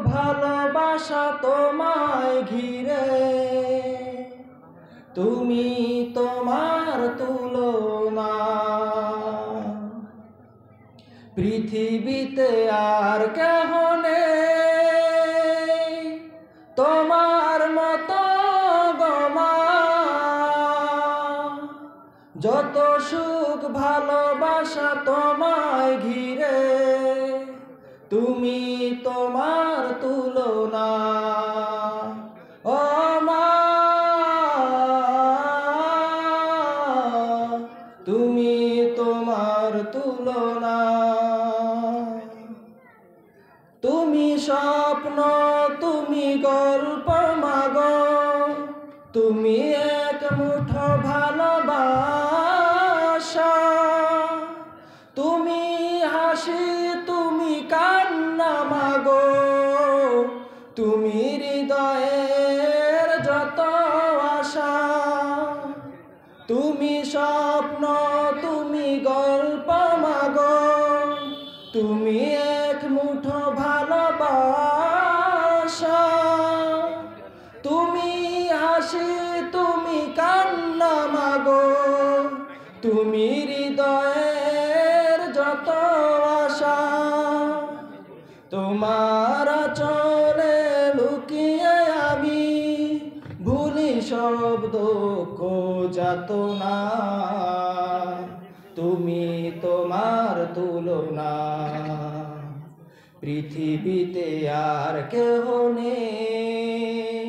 ভালোবাসা তোমায় ঘিরে, তুমি তোমার তুলনা পৃথিবীতে আর কেহ নেই তোমার মতো গো মা। যত সুখ ভালোবাসা তোমায় ঘিরে, তুমি তোমার তুলনা। ও মা, তুমি তোমার তুলনা। তুমি স্বপ্ন, তুমি গল্প মাগো, তুমি এক মুঠো ভালোবাসা। তুমি হাসি, তুমি কান্না মাগো, তুমি হৃদয়ের যত আশা। তুমি স্বপ্ন, তুমি গল্প মাগো, তুমি এক মুঠো ভালোবাসা। তুমি হাসি, তুমি কান্না মাগো, তুমি হৃদয়ের যত আশা। তোমার চলে লুকিয়ে আমি ভুলি সব দুঃখ যাতনা, তুমি তোমার তুলনা। পৃথিবীতে আর কেহ নেই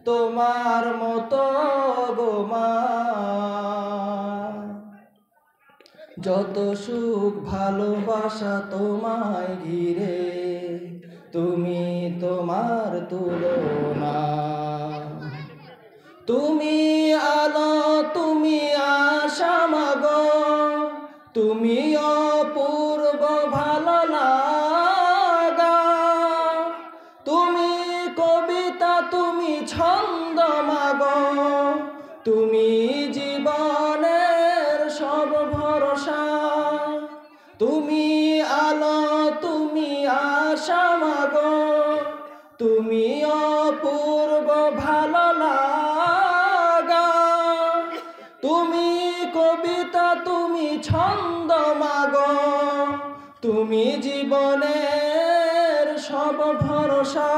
তোমার মতো গো মা। যত সুখ ভালোবাসা তোমায় ঘিরে, তুমি তোমার তুলনা। তুমি আলো, তুমি আশা মাগো, তুমি অপূর্ব ভালো লাগা। তুমি কবিতা, তুমি ছন্দ মাগো, তুমি জীবনের সব ভরসা। তুমি আলো, তুমি আশা মাগো, তুমি অপূর্ব ভালো লাগা। তুমি কবিতা, তুমি ছন্দ মাগো, তুমি জীবনের সব ভরসা।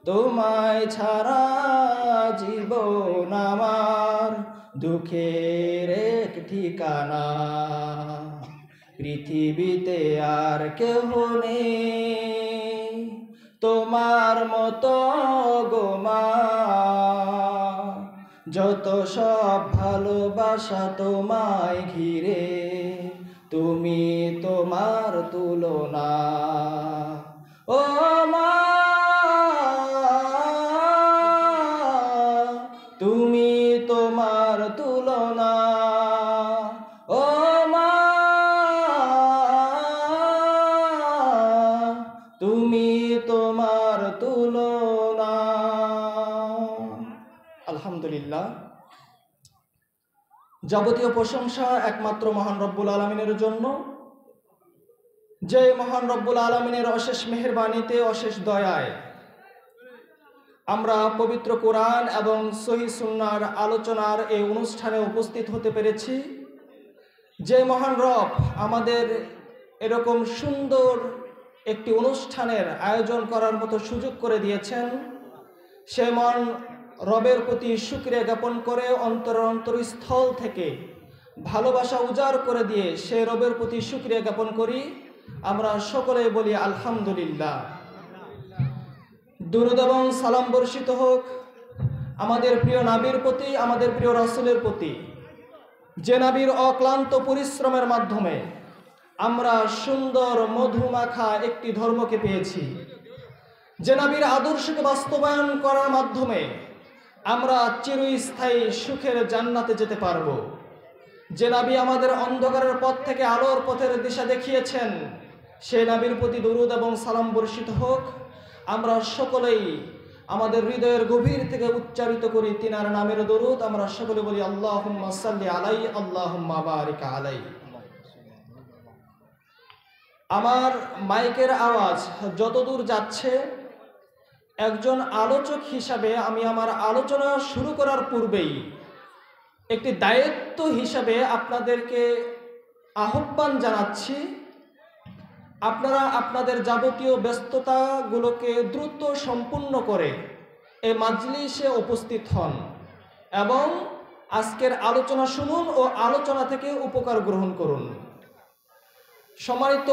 তোমায় ছাড়া জীবন আমার দুঃখের এক ঠিকানা। পৃথিবীতে আর কেহ নেই তোমার মতো গো মা। যত সব ভালোবাসা তোমায় ঘিরে, তুমি তোমার তুলনা। ও মা, তুমি তোমার তুলনা। ও মা, তুমি তোমার তুলনা। আলহামদুলিল্লাহ, যাবতীয় প্রশংসা একমাত্র মহান রব্বুল আলামিনের জন্য, যে মহান রব্বুল আলামিনের অশেষ মেহেরবানিতে, অশেষ দয়ায় আমরা পবিত্র কোরআন এবং সহিহ সুন্নাহর আলোচনার এই অনুষ্ঠানে উপস্থিত হতে পেরেছি। যে মহান রব আমাদের এরকম সুন্দর একটি অনুষ্ঠানের আয়োজন করার মতো সুযোগ করে দিয়েছেন, সে মহান রবের প্রতি শুকরিয়া জ্ঞাপন করে অন্তরস্থল থেকে ভালোবাসা উজাড় করে দিয়ে সে রবের প্রতি শুকরিয়া জ্ঞাপন করি। আমরা সকলে বলি আলহামদুলিল্লাহ। দুরূদ এবং সালাম বর্ষিত হোক আমাদের প্রিয় নবীর প্রতি, আমাদের প্রিয় রাসূলের প্রতি, যে নবীর অক্লান্ত পরিশ্রমের মাধ্যমে আমরা সুন্দর মধুমাখা একটি ধর্মকে পেয়েছি, যে নবীর আদর্শকে বাস্তবায়ন করার মাধ্যমে আমরা চিরস্থায়ী সুখের জান্নাতে যেতে পারব। যে নবী আমাদের অন্ধকারের পথ থেকে আলোর পথের দিশা দেখিয়েছেন, সেই নবীর প্রতি দরুদ এবং সালাম বর্ষিত হোক। আমরা সকলেই আমাদের হৃদয়ের গভীর থেকে উচ্চারিত করি তিনার নামের দরুদ। আমরা সকলে বলি আল্লাহুম্মা সাল্লি আলাইহি, আল্লাহুম্মা বারিক আলাইহি। আমার মাইকের আওয়াজ যতদূর যাচ্ছে, একজন আলোচক হিসাবে আমি আমার আলোচনা শুরু করার পূর্বেই একটি দায়িত্ব হিসাবে আপনাদেরকে আহ্বান জানাচ্ছি, আপনারা আপনাদের যাবতীয় ব্যস্ততাগুলোকে দ্রুত সম্পূর্ণ করে এই মাজলিসে উপস্থিত হন এবং আজকের আলোচনা শুনুন ও আলোচনা থেকে উপকার গ্রহণ করুন। সম্মানিত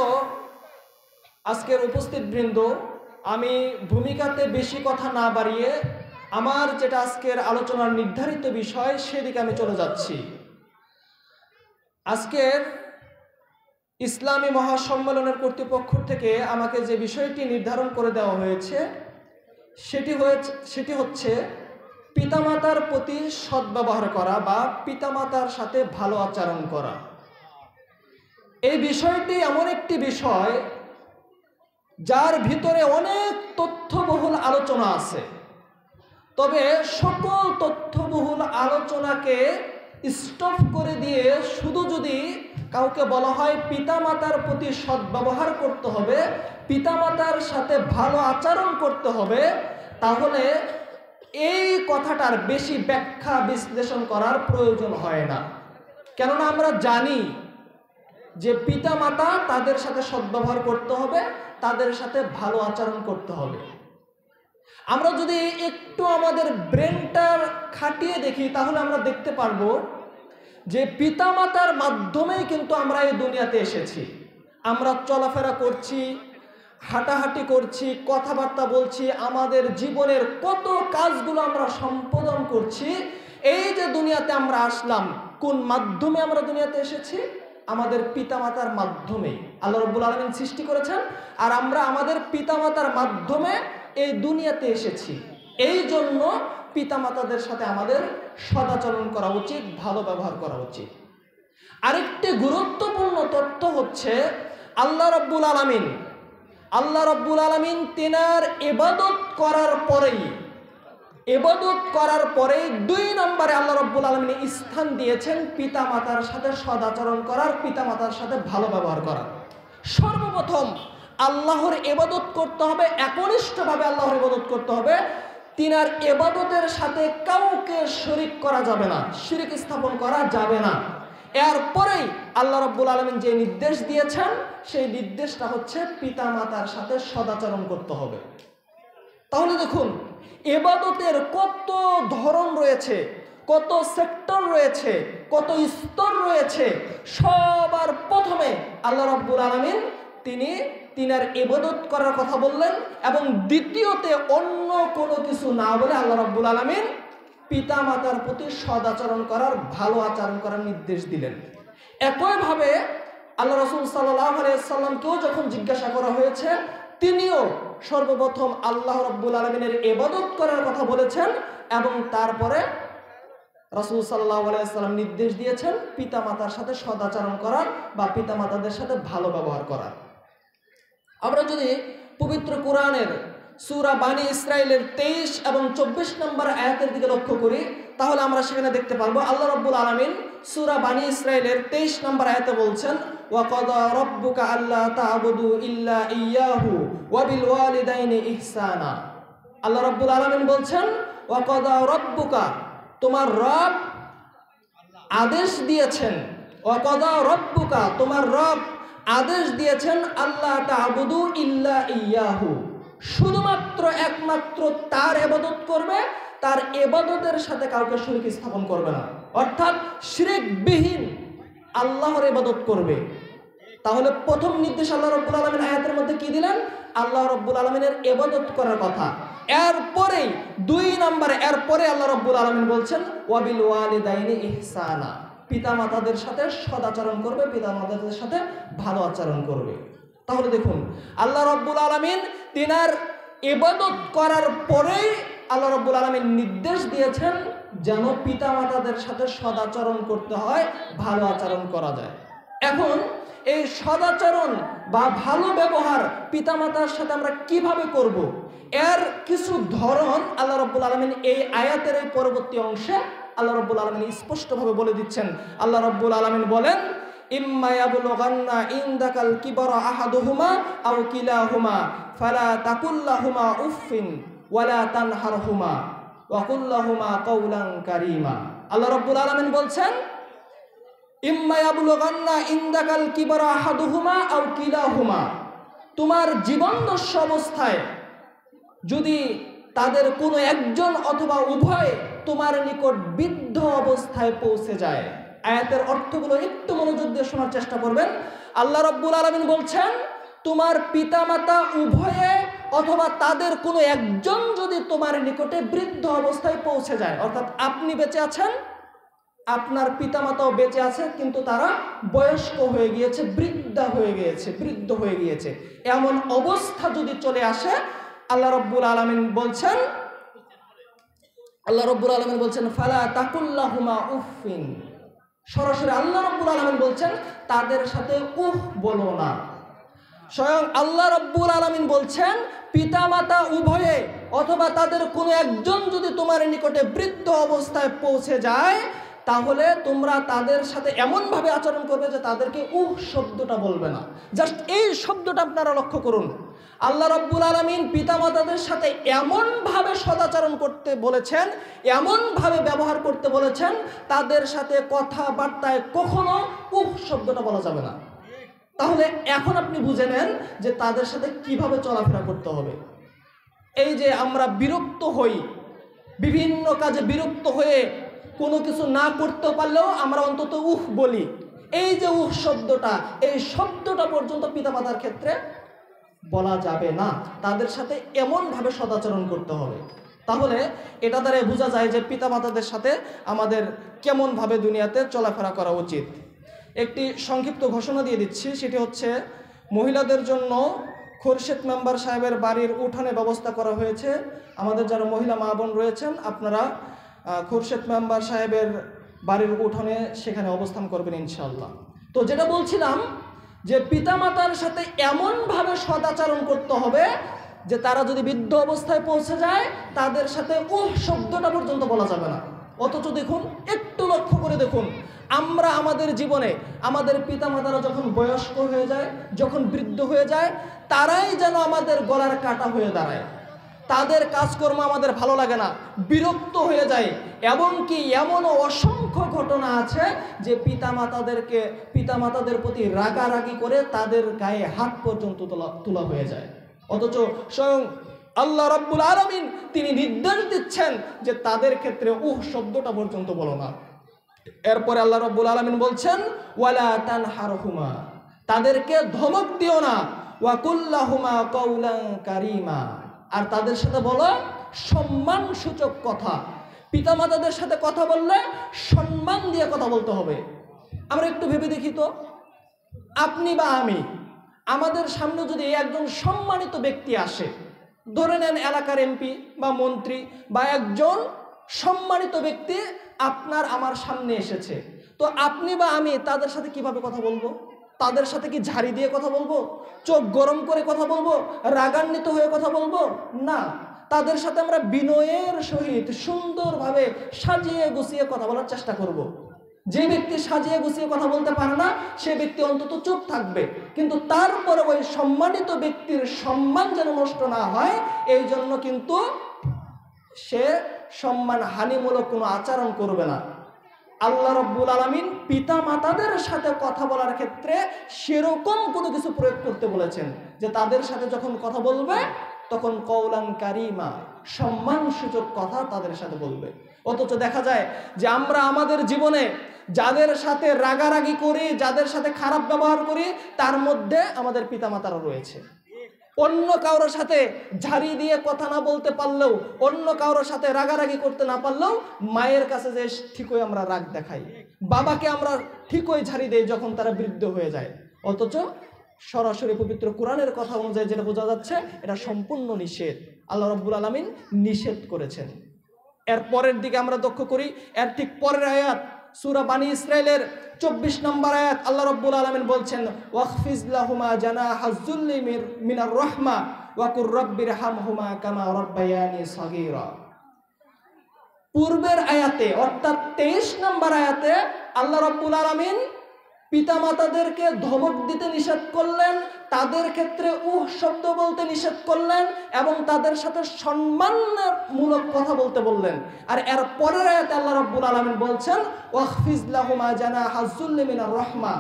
আজকের উপস্থিত বৃন্দ, আমি ভূমিকাতে বেশি কথা না বাড়িয়ে আমার যেটা আজকের আলোচনার নির্ধারিত বিষয় সেদিকে আমি চলে যাচ্ছি। আজকের ইসলামী মহাসম্মেলনের কর্তৃপক্ষ থেকে আমাকে যে বিষয়টি নির্ধারণ করে দেওয়া হয়েছে সেটি হচ্ছে পিতামাতার প্রতি সদ্ব্যবহার করা বা পিতামাতার সাথে ভালো আচরণ করা। এই বিষয়টি এমন একটি বিষয় যার ভিতরে অনেক তথ্যবহুল আলোচনা আছে, তবে সকল তথ্যবহুল আলোচনাকে স্টপ করে দিয়ে শুধু যদি কাউকে বলা হয় পিতামাতার প্রতি সদ্ব্যবহার করতে হবে, পিতামাতার সাথে ভালো আচরণ করতে হবে, তাহলে এই কথাটার বেশি ব্যাখ্যা বিশ্লেষণ করার প্রয়োজন হয় না। কেননা আমরা জানি যে পিতামাতা তাদের সাথে সদ্ব্যবহার করতে হবে, তাদের সাথে ভালো আচরণ করতে হবে। আমরা যদি একটু আমাদের ব্রেনটা খাটিয়ে দেখি তাহলে আমরা দেখতে পারবো যে পিতামাতার মাধ্যমেই কিন্তু আমরা এই দুনিয়াতে এসেছি। আমরা চলাফেরা করছি, হাঁটাহাঁটি করছি, কথাবার্তা বলছি, আমাদের জীবনের কত কাজগুলো আমরা সম্পাদন করছি। এই যে দুনিয়াতে আমরা আসলাম, কোন মাধ্যমে আমরা দুনিয়াতে এসেছি? আমাদের পিতামাতার মাধ্যমে আল্লাহ রাব্বুল আলামিন সৃষ্টি করেছেন, আর আমরা আমাদের পিতামাতার মাধ্যমে এই দুনিয়াতে এসেছি। এই জন্য পিতামাতাদের সাথে আমাদের সদাচরণ করা উচিত, ভালো ব্যবহার করা উচিত। আরেকটি গুরুত্বপূর্ণ তথ্য হচ্ছে আল্লাহ রাব্বুল আলামিন তেনার ইবাদত করার পরেই 2 নম্বরে আল্লাহ রাব্বুল আলামিন স্থান দিয়েছেন পিতামাতার সাথে সদাচরণ করার, পিতামাতার সাথে ভালো ব্যবহার করার। সর্বপ্রথম আল্লাহর ইবাদত করতে হবে, একনিষ্ঠভাবে আল্লাহর ইবাদত করতে হবে। তিনার ইবাদতের সাথে কাউকে শরীক করা যাবে না, শিরক স্থাপন করা যাবে না। এরপরেই আল্লাহ রাব্বুল আলামিন যে নির্দেশ দিয়েছেন সেই নির্দেশটা হচ্ছে পিতামাতার সাথে সদাচরণ করতে হবে। তাহলে দেখুন ইবাদতের কত ধরন রয়েছে, কত সেক্টর রয়েছে, কত স্তর রয়েছে। সবার প্রথমে আল্লাহ রাব্বুল আলামিন তিনার ইবাদত করার কথা বললেন, এবং দ্বিতীয়তে অন্য কোনো কিছু না বলে আল্লাহ রাব্বুল আলামিন পিতামাতার প্রতি সদাচরণ করার, ভালো আচরণ করার নির্দেশ দিলেন। একইভাবে আল্লাহ রাসূল সাল্লাল্লাহু আলাইহি ওয়াসাল্লামকেও যখন জিজ্ঞাসা করা হয়েছে, তিনিও সর্বপ্রথম আল্লাহ রাব্বুল আলামিনের ইবাদত করার কথা বলেছেন, এবং তারপরে রাসূল সাল্লাল্লাহু আলাইহি ওয়াসাল্লাম নির্দেশ দিয়েছেন পিতামাতার সাথে সদাচরণ করার বা পিতামাতাদের সাথে ভালো ব্যবহার করার। আমরা যদি পবিত্র কোরআনের সূরা বানী ইসরাঈলের 23 এবং 24 নম্বর আয়াতের দিকে লক্ষ্য করি, তাহলে আমরা সেখানে দেখতে পারবো আল্লাহ রাব্বুল আলামিন সূরা বানী ইসরাঈলের 23 নম্বর আয়াতে বলছেন, ওয়া ক্বাদা রাব্বুকা আল্লা তা'বুদু ইল্লা ইয়্যাহু ওয়া বিল ওয়ালিদাইনি ইহসানা। আল্লাহ রাব্বুল আলামিন বলছেন ওয়া ক্বাদা রাব্বুকা, তোমার রব আদেশ দিয়েছেন, ওয়া ক্বাদা রাব্বুকা, তোমার রব আদেশ দিয়েছেন আল্লাহ তা'বুদু ইল্লা ইয়্যাহু, শুধুমাত্র একমাত্র তার ইবাদত করবে, তার ইবাদতের সাথে কাউকে শরীক স্থাপন করবে না, অর্থাৎ শিরকবিহীন আল্লাহর ইবাদত করবে। তাহলে প্রথম নির্দেশ আল্লাহ রাব্বুল আলামিন আয়াতের মধ্যে কি দিলেন? আল্লাহ রাব্বুল আলামিনের ইবাদত করার কথা। এরপরে 2 নম্বরে আল্লাহ রাব্বুল আলামিন বলছেন ওয়া বিল ওয়ালিদাইনি ইহসানা, পিতামাতাদের সাথে সদাচরণ করবে, পিতামাতাদের সাথে ভালো আচরণ করবে। তাহলে দেখুন আল্লাহ রাব্বুল আলামিন তিনার ইবাদত করার পরেই আল্লাহ রাব্বুল আলামিন নির্দেশ দিয়েছেন যেন পিতামাতাদের সাথে সদাচরণ করতে হয়, ভালো আচরণ করা যায়। এখন এই সদাচরণ বা ভালো ব্যবহার পিতামাতার সাথে আমরা কিভাবে করব, এর কিছু ধরন আল্লাহ রাব্বুল আলামিন এই আয়াতের এই পরবর্তী অংশে আল্লাহ রাব্বুল আলামিন স্পষ্টভাবে বলে দিচ্ছেন। আল্লাহ রাব্বুল আলামিন বলেন, ইম্মা ইয়াবলুগান্না ইনদাকাল কিবরা আহাদুহুমা আও কিলাহুমা ফালা তাকুল লাহুমা উফফিন ওয়ালা তানহারহুমা ওয়া কুল লাহুমা কাওলান কারীমা। আল্লাহ রাব্বুল আলামিন বলছেন, ইম্মা ইয়াবলুগান্না ইনদাকাল কিবরা আহাদুহুমা আও কিলাহুমা, তোমার জীবনদশা অবস্থায় যদি তাদের কোনো একজন অথবা উভয় তোমার নিকট বৃদ্ধ অবস্থায় পৌঁছে যায়। আয়াতের অর্থগুলো একটু মনোযোগ দিয়ে শোনার চেষ্টা করবেন। আল্লাহ রাব্বুল আলামিন বলছেন, তোমার পিতামাতা উভয়ে অথবা তাদের কোনো একজন যদি তোমার নিকটে বৃদ্ধ অবস্থায় পৌঁছে যায়, অর্থাৎ আপনি বেঁচে আছেন, আপনার পিতামাতাও বেঁচে আছে, কিন্তু তারা বয়স্ক হয়ে গিয়েছে, বৃদ্ধ হয়ে গিয়েছে, এমন অবস্থা যদি চলে আসে, আল্লাহ রাব্বুল আলামিন বলছেন ফালা তাকুল্লাহুমা উফিন, সরাসরি আল্লাহ রাব্বুল আলামিন বলছেন তাদের সাথে উফ বলো না। স্বয়ং আল্লাহ রাব্বুল আলামিন বলছেন, পিতামাতা উভয়ে অথবা তাদের কোনো একজন যদি তোমার নিকটে বৃদ্ধ অবস্থায় পৌঁছে যায়, তাহলে তোমরা তাদের সাথে এমনভাবে আচরণ করবে যে তাদেরকে উহ শব্দটা বলবে না। জাস্ট এই শব্দটা আপনারা লক্ষ্য করুন। আল্লাহ রাব্বুল আলামিন পিতামাতাদের সাথে এমনভাবে সদাচরণ করতে বলেছেন, এমনভাবে ব্যবহার করতে বলেছেন, তাদের সাথে কথাবার্তায় কখনো উহ শব্দটা বলা যাবে না। তাহলে এখন আপনি বুঝে নেন যে তাদের সাথে কিভাবে চলাফেরা করতে হবে। এই যে আমরা বিরক্ত হই, বিভিন্ন কাজে বিরক্ত হয়ে কোনো কিছু না করতে পারলেও আমরা অন্তত উহ বলি, এই যে উহ শব্দটা, এই শব্দটা পর্যন্ত পিতামাতার ক্ষেত্রে বলা যাবে না। তাদের সাথে এমনভাবে সদাচরণ করতে হবে। তাহলে এটা দ্বারা বোঝা যায় যে পিতামাতাদের সাথে আমাদের কেমনভাবে দুনিয়াতে চলাফেরা করা উচিত। একটি সংক্ষিপ্ত ঘোষণা দিয়ে দিচ্ছি, সেটি হচ্ছে মহিলাদের জন্য খোরশেদ মেম্বার সাহেবের বাড়ির উঠানে ব্যবস্থা করা হয়েছে। আমাদের যারা মহিলা মা বোন রয়েছেন, আপনারা খোরশেদ মেম্বার সাহেবের বাড়ির উঠানে সেখানে অবস্থান করবেন ইনশাআল্লাহ। তো যেটা বলছিলাম যে পিতামাতার সাথে এমনভাবে সদাচরণ করতে হবে যে তারা যদি বৃদ্ধ অবস্থায় পৌঁছে যায়, তাদের সাথে উহ শব্দটা পর্যন্ত বলা যাবে না। অথচ দেখুন, একটু লক্ষ্য করে দেখুন, আমরা আমাদের জীবনে আমাদের পিতামাতারা যখন বয়স্ক হয়ে যায়, যখন বৃদ্ধ হয়ে যায়, তারাই যেন আমাদের গলার কাটা হয়ে দাঁড়ায়। তাদের কাজকর্ম আমাদের ভালো লাগে না, বিরক্ত হয়ে যায়। এমনকি এমনও অসংখ্য ঘটনা আছে যে পিতামাতাদের প্রতি রাগারাগি করে তাদের গায়ে হাত পর্যন্ত তোলা হয়ে যায়। অথচ স্বয়ং আল্লাহ রাব্বুল আলামিন তিনি নির্দেশ দিচ্ছেন যে তাদের ক্ষেত্রে উহ শব্দটা পর্যন্ত বলো না। এরপরে আল্লাহ রাব্বুল আলামিন বলছেন, ওয়ালা তানহারহুমা, তাদেরকে ধমক দিও না, ওয়া কুল্লাহুমা কাওলান কারীমা, আর তাদের সাথে বলো সম্মানসূচক কথা। পিতামাতাদের সাথে কথা বললে সম্মান দিয়ে কথা বলতে হবে। আমরা একটু ভেবে দেখি তো, আপনি বা আমি, আমাদের সামনে যদি একজন সম্মানিত ব্যক্তি আসে, ধরে নেন এলাকার এমপি বা মন্ত্রী বা একজন সম্মানিত ব্যক্তি আপনার আমার সামনে এসেছে, তো আপনি বা আমি তাদের সাথে কিভাবে কথা বলবো? তাদের সাথে কি ঝাড়ি দিয়ে কথা বলবো? চোখ গরম করে কথা বলবো? রাগান্বিত হয়ে কথা বলবো? না, তাদের সাথে আমরা বিনয়ের সহিত সুন্দরভাবে সাজিয়ে গুছিয়ে কথা বলার চেষ্টা করব। যে ব্যক্তি সাজিয়ে গুছিয়ে কথা বলতে পারে না, সে ব্যক্তি অন্তত চুপ থাকবে, কিন্তু তারপরে ওই সম্মানিত ব্যক্তির সম্মান যেন নষ্ট না হয়, এই জন্য কিন্তু সে সম্মান হানিমূলক কোনো আচরণ করবে না। আল্লাহ রাব্বুল আলামিন পিতা মাতাদের সাথে কথা বলার ক্ষেত্রে সেরকম কোনো কিছু প্রয়োগ করতে বলেছেন যে তাদের সাথে যখন কথা বলবে তখন কওলান কারীমা, সম্মানসূচক কথা তাদের সাথে বলবে। অথচ দেখা যায় যে আমরা আমাদের জীবনে যাদের সাথে রাগারাগি করি, যাদের সাথে খারাপ ব্যবহার করি, তার মধ্যে আমাদের পিতামাতারা রয়েছে। অন্য কারোর সাথে ঝাড়ি দিয়ে কথা না বলতে পারলেও, অন্য কারোর সাথে রাগারাগি করতে না পারলেও মায়ের কাছে যে ঠিকই আমরা রাগ দেখাই, বাবাকে আমরা ঠিকই ঝাড়ি দেই যখন তারা বৃদ্ধ হয়ে যায়। অথচ সরাসরি পবিত্র কোরআনের কথা অনুযায়ী যেটা বোঝা যাচ্ছে, এটা সম্পূর্ণ নিষেধ। আল্লাহ রাব্বুল আলামিন নিষেধ করেছেন। এর পরের দিকে আমরা লক্ষ্য করি, এর ঠিক পরের আয়াত সূরা বানী ইসরাইলের 24 নম্বর আয়াত, আল্লাহ রাব্বুল আলামিন বলছেন, ওয়াখফিজ লাহুমা জানাহাজ যুল্লি মিনার রাহমা ওয়া কুর রাব্বিরহামহুমা কামা রাব্বায়ানি সাগীরা। পূর্বের আয়াতে অর্থাৎ 23 নম্বর আয়াতে আল্লাহ রাব্বুল আলামিন পিতামাতাদেরকে ধমক দিতে নিষেধ করলেন, তাদের ক্ষেত্রে শব্দ বলতে নিষেধ করলেন এবং তাদের সাথে সম্মানমূলক কথা বলতে বললেন। আর এর পরের আয়াতে আল্লাহ রাব্বুল আলামিন বলছেন, ওয়াখফিজ লাহুমা জানাহা যুল্লি মিনার রাহমা,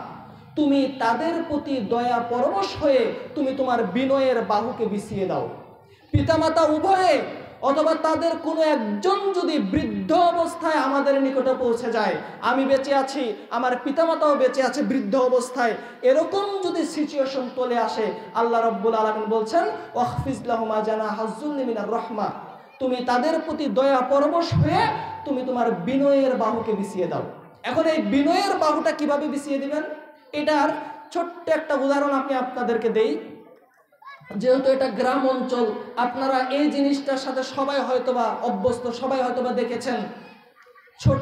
তুমি তাদের প্রতি দয়া পরবশ হয়ে তুমি তোমার বিনয়ের বাহুকে বিছিয়ে দাও। পিতামাতা উভয়ে অথবা তাদের কোনো একজন যদি বৃদ্ধ অবস্থায় আমাদের নিকটে পৌঁছে যায়, আমি বেঁচে আছি, আমার পিতামাতাও বেঁচে আছে বৃদ্ধ অবস্থায়, এরকম যদি সিচুয়েশন চলে আসে, আল্লাহ রাব্বুল আলামিন বলছেন ওয়াখফিজ লাহুমা জানাহা যুল্লি মিনার রাহমা, তুমি তাদের প্রতি দয়া পরবশ হয়ে তুমি তোমার বিনয়ের বাহুকে বিছিয়ে দাও। এখন এই বিনয়ের বাহুটা কিভাবে বিছিয়ে দিবেন, এটার ছোট্ট একটা উদাহরণ আমি আপনাদেরকে দেই। যেহেতু এটা গ্রাম অঞ্চল, আপনারা এই জিনিসটার সাথে সবাই হয়তোবা অভ্যস্ত, সবাই হয়তোবা দেখেছেন। ছোট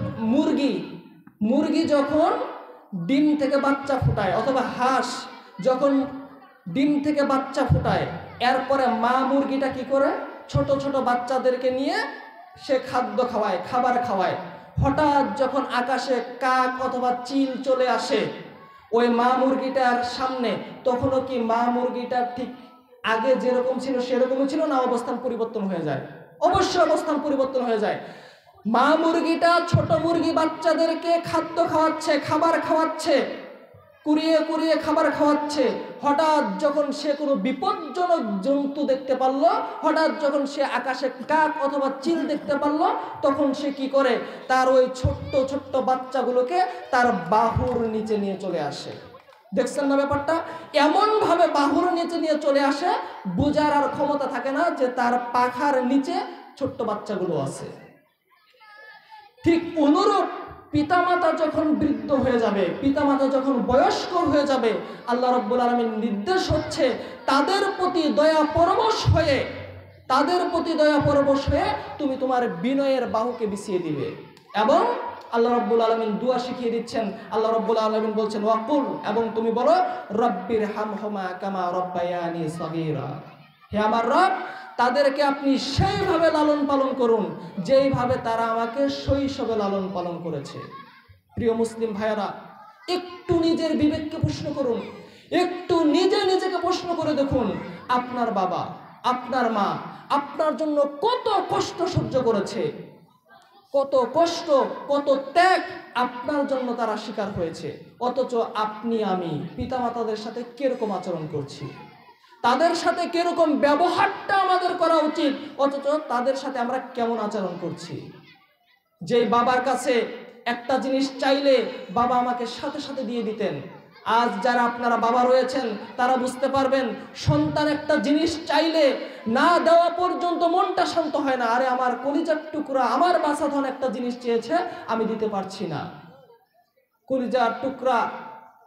মুরগি যখন ডিম থেকে বাচ্চা ফোটায়, অথবা হাঁস যখন ডিম থেকে বাচ্চা ফোটায়, এরপরে মা মুরগিটা কি করে, ছোট ছোট বাচ্চাদেরকে নিয়ে সে খাবার খাওয়ায়। হঠাৎ যখন আকাশে কাক অথবা চিল চলে আসে ওই মা মুরগিটার সামনে, তখনও কি মা মুরগিটা ঠিক আগে যেরকম ছিল সেরকমই ছিল না অবস্থান পরিবর্তন হয়ে যায়? অবশ্যই অবস্থান পরিবর্তন হয়ে যায়। মা মুরগিটা ছোট মুরগি বাচ্চাদেরকে খাবার খাওয়াচ্ছে, কুড়িয়ে কুড়িয়ে খাবার খাওয়াচ্ছে। হঠাৎ যখন সে কোনো বিপজ্জনক জন্তু দেখতে পারলো, হঠাৎ যখন সে আকাশে কাক অথবা চিল দেখতে পারলো, তখন সে কি করে, তার ওই ছোট্ট ছোট্ট বাচ্চাগুলোকে তার বাহুর নিচে নিয়ে চলে আসে। দেখছেন না ব্যাপারটা? এমন ভাবে বাহুর নিচে নিয়ে চলে আসে, বোঝার আর ক্ষমতা থাকে না যে তার পাখার নিচে ছোট্ট বাচ্চাগুলো আছে। ঠিক অনুরূপ পিতামাতা যখন বৃদ্ধ হয়ে যাবে, পিতামাতা যখন বয়স্ক হয়ে যাবে, আল্লাহ রাব্বুল আলামিন নির্দেশ হচ্ছে তাদের প্রতি দয়া পরবশ হয়ে তুমি তোমার বিনয়ের বাহুকে বিছিয়ে দিবে। এবং আল্লাহ রাব্বুল আলামিন দোয়া শিখিয়ে দিচ্ছেন। আল্লাহ রাব্বুল আলামিন বলছেন ওয়াকুল, এবং তুমি বলো রব্বির হামহুমা কামা রব্বায়ানি সগীরা, হে আমার রব, তাদেরকে আপনি সেইভাবে লালন পালন করুন যেইভাবে তারা আমাকে শৈশবে লালন পালন করেছে। প্রিয় মুসলিম ভাইয়েরা, একটু নিজের বিবেককে প্রশ্ন করুন, একটু নিজেকে প্রশ্ন করে দেখুন, আপনার বাবা আপনার মা আপনার জন্য কত কষ্ট সহ্য করেছে, কত কষ্ট কত ত্যাগ আপনার জন্য তারা স্বীকার হয়েছে। অথচ আপনি আমি পিতামাতাদের সাথে কিরকম আচরণ করছি, তাদের সাথে কিরকম ব্যবহারটা আমাদের করা উচিত, অথচ তাদের সাথে আমরা কেমন আচরণ করছি। যেই বাবার কাছে একটা জিনিস চাইলে বাবা আমাকে সাথে সাথে দিয়ে দিতেন, আজ যারা আপনারা বাবা রয়েছেন তারা বুঝতে পারবেন, সন্তান একটা জিনিস চাইলে না দেওয়া পর্যন্ত মনটা শান্ত হয় না। আরে আমার কলিজার টুকরা, আমার বাছাধন একটা জিনিস চেয়েছে, আমি দিতে পারছি না। কলিজার টুকরা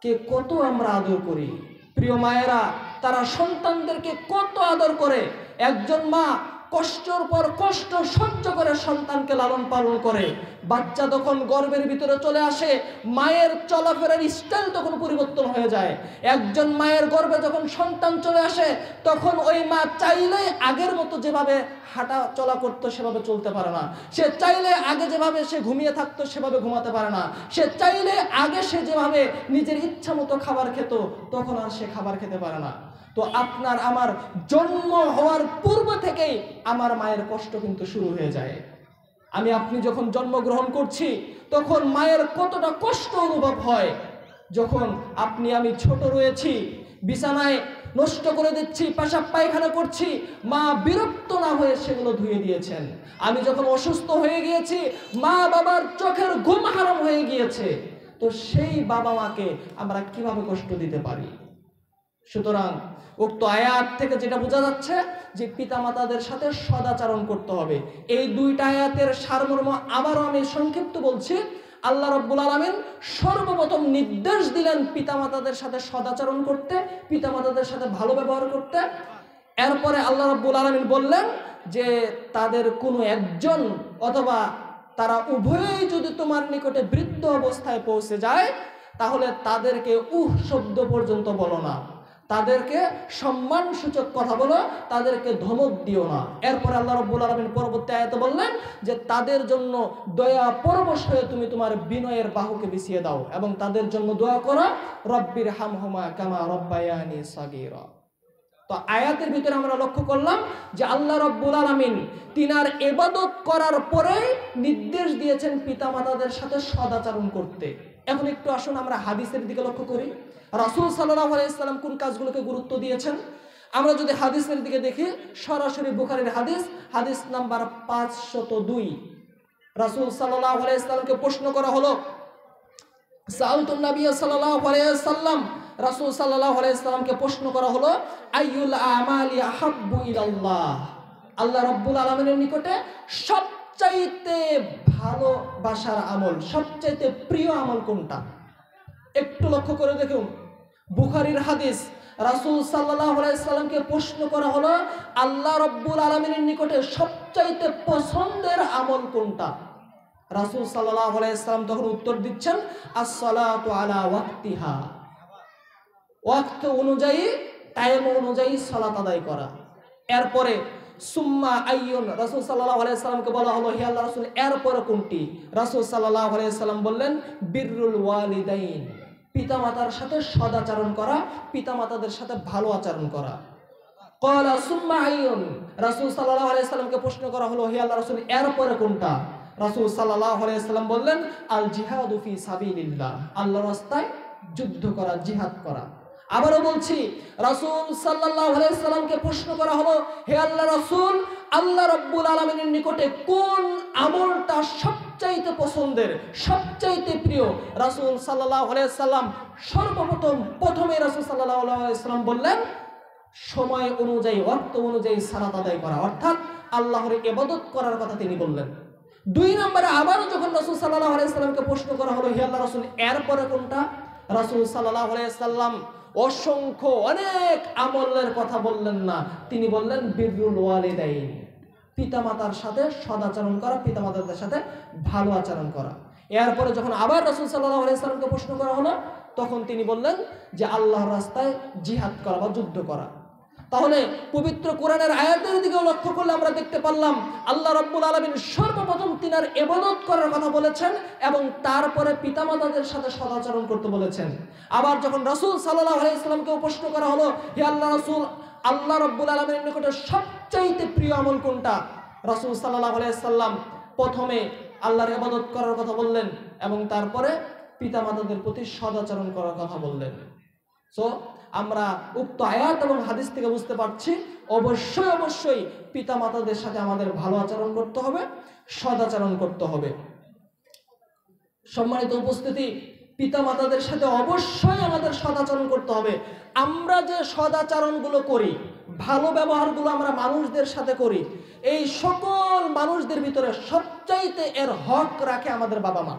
কে কত আমরা আদর করি। প্রিয় মায়েরা, তারা সন্তানদেরকে কত আদর করে। একজন মা কষ্টের পর কষ্ট সহ্য করে সন্তানকে লালন পালন করে। বাচ্চা তখন গর্ভের ভিতরে চলে আসে, মায়ের চলাফেরার স্টাইল তখন পরিবর্তন হয়ে যায়। একজন মায়ের গর্ভে যখন সন্তান চলে আসে, তখন ওই মা চাইলে আগের মতো যেভাবে হাঁটা চলা করতো সেভাবে চলতে পারে না। সে চাইলে আগে যেভাবে সে ঘুমিয়ে থাকতো সেভাবে ঘুমাতে পারে না। সে চাইলে আগে সে যেভাবে নিজের ইচ্ছা মতো খাবার খেত, তখন আর সে খাবার খেতে পারে না। তো আপনার আমার জন্ম হওয়ার পূর্ব থেকেই আমার মায়ের কষ্ট কিন্তু শুরু হয়ে যায়। আপনি যখন জন্মগ্রহণ করছি তখন মায়ের কতটা কষ্ট অনুভব হয়। যখন আমি ছোট রয়েছি, বিছানায় নষ্ট করে দিচ্ছি, পেশাব পায়খানা করছি, মা বিরক্ত না হয়ে সেগুলো ধুয়ে দিয়েছেন। আমি যখন অসুস্থ হয়ে গিয়েছি, মা বাবার চোখের ঘুম হারাম হয়ে গিয়েছে। তো সেই বাবা মাকে আমরা কিভাবে কষ্ট দিতে পারি? সুতরাং উক্ত আয়াত থেকে যেটা বোঝা যাচ্ছে যে পিতামাতাদের সাথে সদাচরণ করতে হবে। এই দুইটা আয়াতের সারমর্ম আবারও আমি সংক্ষিপ্ত বলছি। আল্লাহ রাব্বুল আলামিন সর্বপ্রথম নির্দেশ দিলেন পিতামাতাদের সাথে সদাচরণ করতে, পিতামাতাদের সাথে ভালো ব্যবহার করতে। এরপরে আল্লাহ রাব্বুল আলামিন বললেন যে তাদের কোনো একজন অথবা তারা উভয়েই যদি তোমার নিকটে বৃদ্ধ অবস্থায় পৌঁছে যায়, তাহলে তাদেরকে শব্দ পর্যন্ত বলো না, তাদেরকে সম্মানসূচক কথা বলো, তাদেরকে ধমক দিও না। এরপরে আল্লাহ রাব্বুল আলামিন পরবর্তী আয়াতে বললেন যে তাদের জন্য দয়া পরবশ হয়ে তুমি তোমার বিনয়ের বাহুকে বিছিয়ে দাও এবং তাদের জন্য দোয়া করো, রব্বির হামহুমা কামা রব্বায়ানি সাগীরা। তো আয়াতের ভিতরে আমরা লক্ষ্য করলাম যে আল্লাহ রাব্বুল আলামিন তিনার ইবাদত করার পরে নির্দেশ দিয়েছেন পিতামাতাদের সাথে সদাচরণ করতে। এখন একটু আসুন আমরা হাদিসের দিকে লক্ষ্য করি। রাসূল সাল্লাল্লাহু আলাইহি ওয়াসাল্লাম কোন কাজগুলোকে গুরুত্ব দিয়েছেন? আমরা যদি হাদিসের দিকে দেখি, সরাসরি বুখারীর হাদিস, হাদিস নাম্বার 502। রাসূল সাল্লাল্লাহু আলাইহি ওয়াসাল্লামকে প্রশ্ন করা হলো, সাআলতুন নবী সাল্লাল্লাহু আলাইহি ওয়াসাল্লাম, রাসূল সাল্লাল্লাহু আলাইহি ওয়াসাল্লামকে প্রশ্ন করা হলো, আইয়ুল আমালি আহাব্বু ইলাল্লাহ, আল্লাহ রাব্বুল আলামিনের নিকটে সবচাইতে ভালোবাসার আমল, সবচাইতে প্রিয় আমল কোনটা? একটু লক্ষ্য করে দেখুন, বুখারীর হাদিস, রাসূল সাল্লাল্লাহু আলাইহি ওয়াসাল্লামকে প্রশ্ন করা হলো আল্লাহ রাব্বুল আলামিনের নিকটে সবচাইতে পছন্দের আমল কোনটা? রাসূল সাল্লাল্লাহু আলাইহি ওয়াসাল্লাম তখন উত্তর দিচ্ছেন, as-salatu ala ওয়াক্তিহা, ওয়াক্ত অনুযায়ী, টাইম অনুযায়ী সালাত আদায় করা। এরপরে সুম্মা আইয়ুন, রাসূল সাল্লাল্লাহু আলাইহি ওয়াসাল্লামকে বলা হলো, হে আল্লাহর রাসূল এরপরে কোনটি? রাসূল সাল্লাল্লাহু আলাইহি ওয়াসাল্লাম বললেন, বিররুল ওয়ালিদাইন, পিতামাতার সাথে সদাচরণ করা, পিতামাতাদের সাথে ভালো আচরণ করা। ক্বালা সুম্মা আইয়ুন, রাসূল সাল্লাল্লাহু আলাইহি ওয়াসাল্লামকে প্রশ্ন করা হলো, হে আল্লাহর রাসূল এরপরে কোনটা? রাসূল সাল্লাল্লাহু আলাইহি ওয়াসাল্লাম বললেন, আল জিহাদু ফি সাবিলিল্লাহ, আল্লাহর রাস্তায় যুদ্ধ করা, জিহাদ করা। আবারও বলছি, রাসূল সাল্লাল্লাহু আলাইহি ওয়াসাল্লামকে প্রশ্ন করা হলো, হে আল্লাহর রাসূল আল্লাহ রাব্বুল আলামিনের নিকটে কোন আমলটা সবচাইতে পছন্দের, সবচাইতে প্রিয়? রাসূল সাল্লাল্লাহু আলাইহি ওয়াসাল্লাম প্রথমে রাসূল সাল্লাল্লাহু আলাইহি ওয়াসাল্লাম বললেন, সময় অনুযায়ী, ওয়াক্ত অনুযায়ী সালাত আদায় করা, অর্থাৎ আল্লাহর ইবাদত করার কথা তিনি বললেন। 2 নম্বরে আবারও যখন রাসূল সাল্লাল্লাহু আলাইহি ওয়াসাল্লামকে প্রশ্ন করা হলো, হে আল্লাহর রাসূল এরপরে কোনটা? রাসূল সাল্লাল্লাহু আলাইহি ওয়াসাল্লাম অসংখ্য অনেক আমলের কথা বললেন না, তিনি বললেন বিররুল ওয়ালিদাইন, পিতামাতার সাথে সদাচরণ করা, পিতামাতাদের সাথে ভালো আচরণ করা। এরপরে যখন আবার রাসূল সাল্লাল্লাহু আলাইহি ওয়াসাল্লামকে প্রশ্ন করা হলো, তখন তিনি বললেন যে আল্লাহর রাস্তায় জিহাদ করা বা যুদ্ধ করা। তাহলে পবিত্র কোরআনের আয়াতের দিকেও লক্ষ্য করলে আমরা দেখতে পারলাম আল্লাহ রাব্বুল আলামিন সর্বপ্রথম তিনার ইবাদত করার কথা বলেছেন এবং তারপরে পিতামাতাদের সাথে সদাচরণ করতে বলেছেন। আবার যখন রাসূল সাল্লাল্লাহু আলাইহি ওয়াসাল্লামকে প্রশ্ন করা হলো, হে আল্লাহ রাসূল আল্লাহ রাব্বুল আলামিনের নিকটে সবচাইতে প্রিয় আমল কোনটা? রাসূল সাল্লাল্লাহু আলাইহি ওয়াসাল্লাম প্রথমে আল্লাহর ইবাদত করার কথা বললেন এবং তারপরে পিতামাতাদের প্রতি সদাচরণ করার কথা বললেন। সো আমরা উক্ত আয়াত এবং হাদিস থেকে বুঝতে পারছি অবশ্যই পিতামাতাদের সাথে আমাদের ভালো আচরণ করতে হবে, সদাচরণ করতে হবে। সম্মানিত উপস্থিতি, পিতামাতাদের সাথে অবশ্যই আমাদের সদাচরণ করতে হবে। আমরা যে সদাচরণগুলো করি, ভালো ব্যবহারগুলো আমরা মানুষদের সাথে করি, এই সকল মানুষদের ভিতরে সবচাইতে এর হক রাখে আমাদের বাবা মা।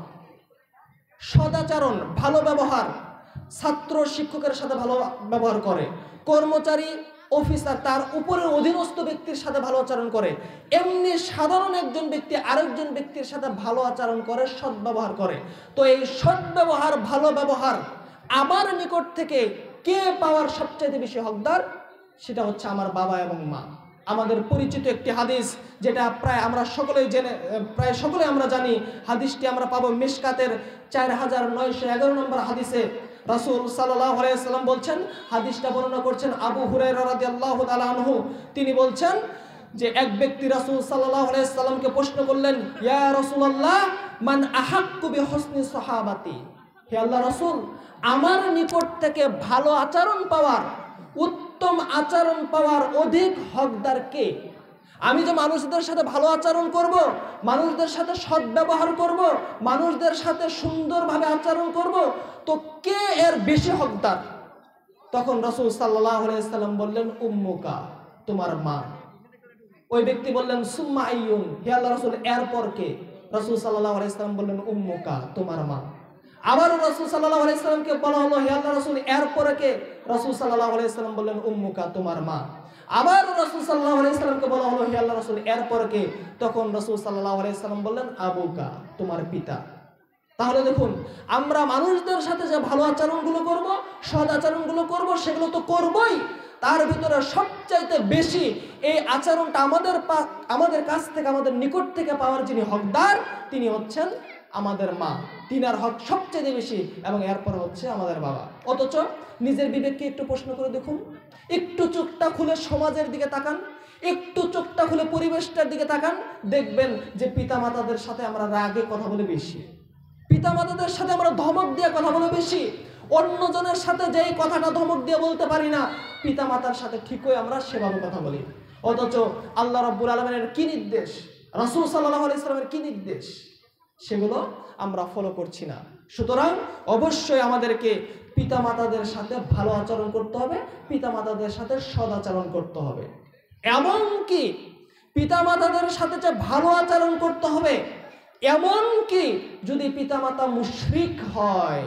সদাচরণ, ভালো ব্যবহার, ছাত্র শিক্ষকের সাথে ভালো ব্যবহার করে, কর্মচারী অফিসার তার উপরের অধীনস্থ ব্যক্তির সাথে ভালো আচরণ করে, এমনি সাধারণ একজন ব্যক্তি আরেকজন ব্যক্তির সাথে ভালো আচরণ করে, সদ্ব্যবহার করে। তো এই সদ্ব্যবহার, ভালো ব্যবহার আমার নিকট থেকে কে পাওয়ার সবচাইতে বেশি হকদার? সেটা হচ্ছে আমার বাবা এবং মা। আমাদের পরিচিত একটি হাদিস, যেটা প্রায় সকলেই আমরা জানি। হাদিসটি আমরা পাবো মিশকাতের 4911 নম্বর হাদিসে। রাসূল সাল্লাল্লাহু আলাইহি ওয়াসাল্লাম বলছেন, হাদিসটা বর্ণনা করছেন আবু হুরায়রা রাদিয়াল্লাহু তাআলা আনহু। তিনি বলছেন যে এক ব্যক্তি রাসূল সাল্লাল্লাহু আলাইহি ওয়াসাল্লামকে প্রশ্ন করলেন, ইয়া রাসূলুল্লাহ মান আহাক্কু বিহুসনি সাহাবাতি, হে আল্লাহর রাসূল আমার নিকট থেকে ভালো আচরণ পাওয়ার, উত্তম আচরণ পাওয়ার অধিক হকদার কে? আমি যে মানুষদের সাথে ভালো আচরণ করব, মানুষদের সাথে সদ্ব্যবহার করব, মানুষদের সাথে সুন্দরভাবে আচরণ করব, তো কে এর বেশি হকদার? তখন রাসূল সাল্লাল্লাহু আলাইহি ওয়াসাল্লাম বললেন, উম্মুকা, তোমার মা। ওই ব্যক্তি বললেন, সুম্মা আইয়ুন, হে আল্লাহর রাসূল এরপর কে? রাসূল সাল্লাল্লাহু আলাইহি ওয়াসাল্লাম বললেন, উম্মুকা, তোমার মা। আবার রাসূল সাল্লাল্লাহু আলাইহি ওয়াসাল্লামকে বলা হলো, হে আল্লাহর রাসূল এরপরে কে? রাসূল সাল্লাল্লাহু আলাইহি ওয়াসাল্লাম বললেন, উম্মুকা, তোমার মা। আবার রাসূল সাল্লাল্লাহু আলাইহি ওয়াসাল্লামকে বলা হলো, হে আল্লাহর রাসূল এরপরে কে? তখন রাসূল সাল্লাল্লাহু আলাইহি ওয়াসাল্লাম বললেন, আবুকা, তোমার পিতা। তাহলে দেখুন, আমরা মানুষদের সাথে যে ভালো আচরণগুলো করব, সদ আচরণগুলো করব, সেগুলো তো করবই। তার ভিতরে সবচাইতে বেশি এই আচরণটা আমাদের কাছ থেকে, আমাদের নিকট থেকে পাওয়ার যিনি হকদার, তিনি হচ্ছেন আমাদের মা। তিনার হক সবচেয়ে বেশি, এবং এরপর হচ্ছে আমাদের বাবা। অথচ নিজের বিবেককে একটু প্রশ্ন করে দেখুন, একটু চোখটা খুলে সমাজের দিকে তাকান, একটু চোখটা খুলে পরিবেশটার দিকে তাকান, দেখবেন যে পিতামাতাদের সাথে আমরা রাগে কথা বলে বেশি, পিতামাতাদের সাথে আমরা ধমক দিয়ে কথা বলে বেশি। অন্যজনের সাথে যেই কথাটা ধমক দিয়ে বলতে পারি না, পিতামাতার সাথে ঠিকই আমরা সেভাবে কথা বলি। অথচ আল্লাহ রাব্বুল আলামিনের কি নির্দেশ, রাসূল সাল্লাল্লাহু আলাইহি ওয়াসাল্লামের কি নির্দেশ, সেগুলো আমরা ফলো করছি না। সুতরাং অবশ্যই আমাদেরকে পিতামাতাদের সাথে ভালো আচরণ করতে হবে, পিতামাতাদের সাথে সদাচরণ করতে হবে। এমনকি পিতামাতাদের সাথে যে ভালো আচরণ করতে হবে, এমনকি যদি পিতামাতা মুশরিক হয়,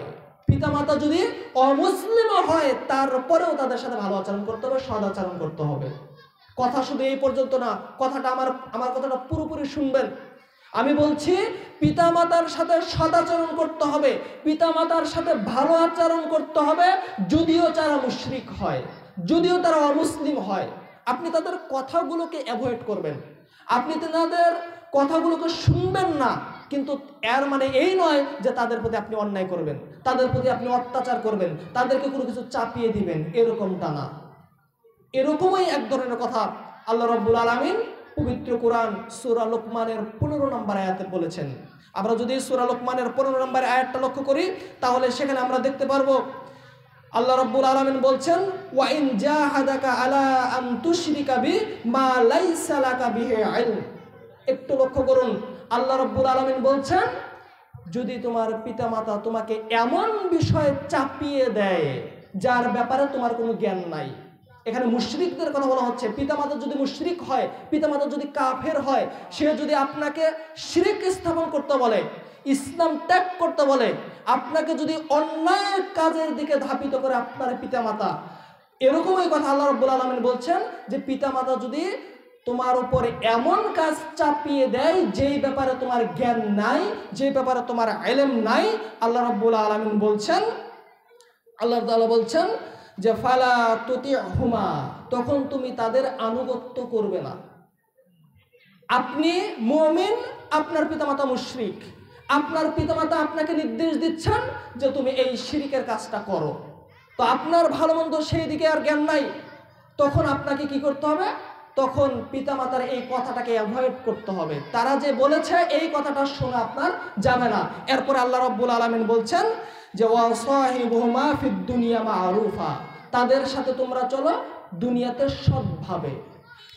পিতামাতা যদি অমুসলিম হয়, তারপরেও তাদের সাথে ভালো আচরণ করতে হবে, সদাচরণ করতে হবে। কথা শুধু এই পর্যন্ত না, কথাটা আমার কথাটা পুরোপুরি শুনবেন। আমি বলছি, পিতামাতার সাথে সদাচরণ করতে হবে, পিতামাতার সাথে ভালো আচরণ করতে হবে, যদিও তারা মুশরিক হয়, যদিও তারা অমুসলিম হয়। আপনি তাদের কথাগুলোকে অ্যাভয়েড করবেন, আপনি তাদের কথাগুলোকে শুনবেন না, কিন্তু এর মানে এই নয় যে তাদের প্রতি আপনি অন্যায় করবেন, তাদের প্রতি আপনি অত্যাচার করবেন, তাদেরকে কোনো কিছু চাপিয়ে দিবেন, এরকমটা না। এরকমই এক ধরনের কথা আল্লাহ রাব্বুল আলামিন পবিত্র কোরআন সূরা লোকমানের 15 নম্বর আয়াতে বলেছেন। আমরা যদি সূরা লোকমানের 15 নম্বর আয়াতটা লক্ষ্য করি, তাহলে সেখানে আমরা দেখতে পারবো আল্লাহ রাব্বুল আলামিন বলছেন, ওয়া ইন জাহাদাকা আলা আন তুশরিকা বি মা লাইসা লাকা বিহি ইলম। একটু লক্ষ্য করুন, আল্লাহ রাব্বুল আলামিন বলছেন, যদি তোমার পিতামাতা তোমাকে এমন বিষয় চাপিয়ে দেয় যার ব্যাপারে তোমার কোনো জ্ঞান নাই। এখানে মুশরিকদের কথা বলা হচ্ছে। পিতামাতা যদি মুশরিক হয়, পিতামাতা যদি কাফের হয়, সে যদি আপনাকে শিরক স্থাপন করতে বলে, ইসলাম ত্যাগ করতে বলে, আপনাকে যদি অন্যায় কাজের দিকে ধাপিত করে আপনার পিতামাতা, এরকমই কথা আল্লাহ রাব্বুল আলামিন বলছেন যে পিতামাতা যদি তোমার উপরে এমন কাজ চাপিয়ে দেয় যেই ব্যাপারে তোমার জ্ঞান নাই, যে ব্যাপারে তোমার ইলম নাই, আল্লাহ রাব্বুল আলামিন বলছেন, আল্লাহ তাআলা বলছেন যে ফালা তুতিহুমা, তখন তুমি তাদের আনুগত্য করবে না। আপনি মুমিন, আপনার পিতামাতা মুশরিক, আপনার পিতামাতা আপনাকে নির্দেশ দিচ্ছেন যে তুমি এই শিরকের কাজটা করো, তো আপনার ভালো মন্দ সেই দিকে আর জ্ঞান নাই, তখন আপনাকে কি করতে হবে? তখন পিতামাতার এই কথাটাকে অ্যাভয়েড করতে হবে। তারা যে বলেছে এই কথাটা শোনা আপনার যাবে না। এরপর আল্লাহ রাব্বুল আলামিন বলছেন যে ওয়া সাহিবুহুমা ফিদ দুনিয়া মারুফা, তাদের সাথে তোমরা চলো দুনিয়াতে সৎভাবে।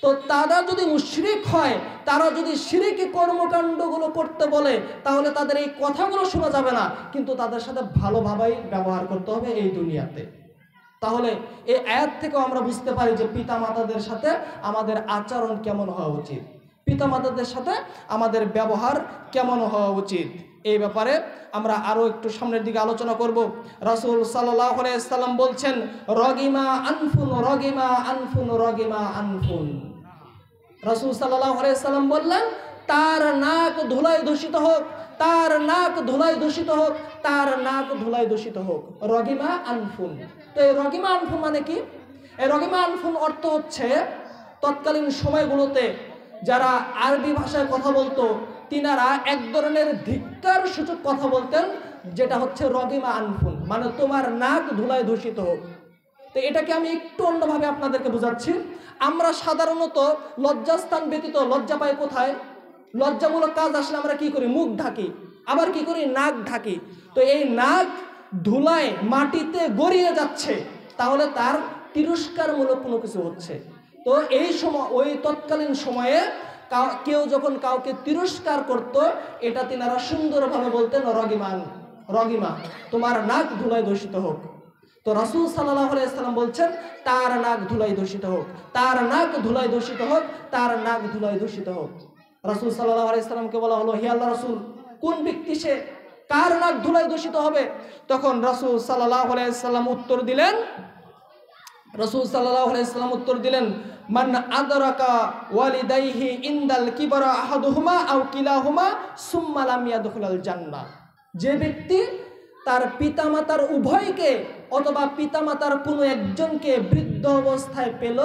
তো তারা যদি মুশরিক হয়, তারা যদি শিরকি কর্মকাণ্ডগুলো করতে বলে, তাহলে তাদের এই কথাগুলো শোনা যাবে না, কিন্তু তাদের সাথে ভালোভাবেই ব্যবহার করতে হবে এই দুনিয়াতে। তাহলে এই আয়াত থেকেও আমরা বুঝতে পারি যে পিতামাতাদের সাথে আমাদের আচরণ কেমন হওয়া উচিত, পিতামাতাদের সাথে আমাদের ব্যবহার কেমন হওয়া উচিত। এই ব্যাপারে আমরা আরো একটু সামনের দিকে আলোচনা করব। রাসূল সাল্লাল্লাহু আলাইহি ওয়াসাল্লাম বলছেন, রগিমা আনফুন, রগিমা আনফুন, রগিমা আনফুন। রাসূল সাল্লাল্লাহু আলাইহি ওয়াসাল্লাম বললেন, তার নাক ধুলায় দূষিত হোক, তার নাক ধুলায় দূষিত হোক, তার নাক ধুলায় দূষিত হোক। রগিমা আনফুন। তো এই রগিমা আনফুন মানে কি? এই রগিমা আনফুন অর্থ হচ্ছে, তৎকালীন সময়গুলোতে যারা আরবি ভাষায় কথা বলতো, তিনারা এক ধরনের ধিক্কার সূচক কথা বলতেন, যেটা হচ্ছে রগিমা আনফুন, মানে তোমার নাক ধুলায় দূষিত হোক। তো এটাকে আমি একটু অন্যভাবে আপনাদেরকে বোঝাচ্ছি। আমরা সাধারণত লজ্জাস্থান ব্যতীত লজ্জা পাই কোথায়? লজ্জামূলক কাজ আসলে আমরা কি করি? মুখ ঢাকি, আবার কি করি? নাক ঢাকি। তো এই নাক ধুলায় মাটিতে গড়িয়ে যাচ্ছে, তাহলে তার তিরস্কারমূলক কোনো কিছু হচ্ছে। তো এই সময়, ওই তৎকালীন সময়ে কেউ যখন কাউকে তিরস্কার করত, এটা তিনারা সুন্দরভাবে বলতেন, রগিমান, রগিমা, তোমার নাক ধুলায় দূষিত হোক। তো রাসূল সাল্লাল্লাহু আলাইহি ওয়াসাল্লাম বলছেন, তার নাক ধুলায় দূষিত হোক, তার নাক ধুলায় দূষিত হোক, তার নাক ধুলায় দূষিত হোক। রাসূল সাল্লাল্লাহু আলাইহি ওয়াসাল্লামকে বলা হলো, হে আল্লাহর রাসূল, কোন ব্যক্তি সে, কার নাক ধুলায় দূষিত হবে? তখন রাসূল সাল্লাল্লাহু আলাইহি ওয়াসাল্লাম উত্তর দিলেন, রাসূল সাল্লাল্লাহু আলাইহি ওয়াসাল্লাম উত্তর দিলেন, মান আদরাকা ওয়ালিদাইহি ইনদাল কিবরা আহাদুহুমা আও কিলাহুমা সুম্মা লাম ইয়াদখুলাল জান্নাহ। যে ব্যক্তি তার পিতামাতার উভয়কে অথবা পিতামাতার কোনো একজনকে বৃদ্ধ অবস্থায় পেল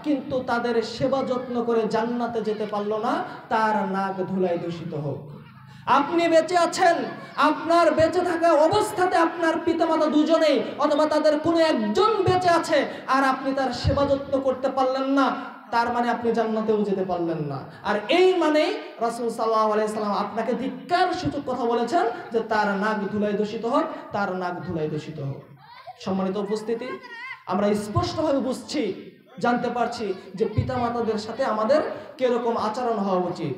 কিন্তু তাদের সেবা যত্ন করে জান্নাতে যেতে পারল না, তার নাক ধুলায় দূষিত হোক। আপনি বেঁচে আছেন, আপনার বেঁচে থাকা অবস্থাতে আপনার পিতামাতা দুজনেই অথবা তাদের কোনো একজন বেঁচে আছে আর আপনি তার সেবা যত্ন করতে পারলেন না, তার মানে আপনি জান্নাতেও যেতে পারলেন না। আর এই মানে রাসূল সাল্লাল্লাহু আলাইহি সাল্লাম আপনাকে ধিক্কার সূচক কথা বলেছেন যে তার নাক ধুলায় দূষিত হোক, তার নাক ধুলায় দূষিত হোক। সম্মানিত উপস্থিতি, আমরা স্পষ্টভাবে বুঝছি, জানতে পারছি যে পিতামাতাদের সাথে আমাদের কিরকম আচরণ হওয়া উচিত।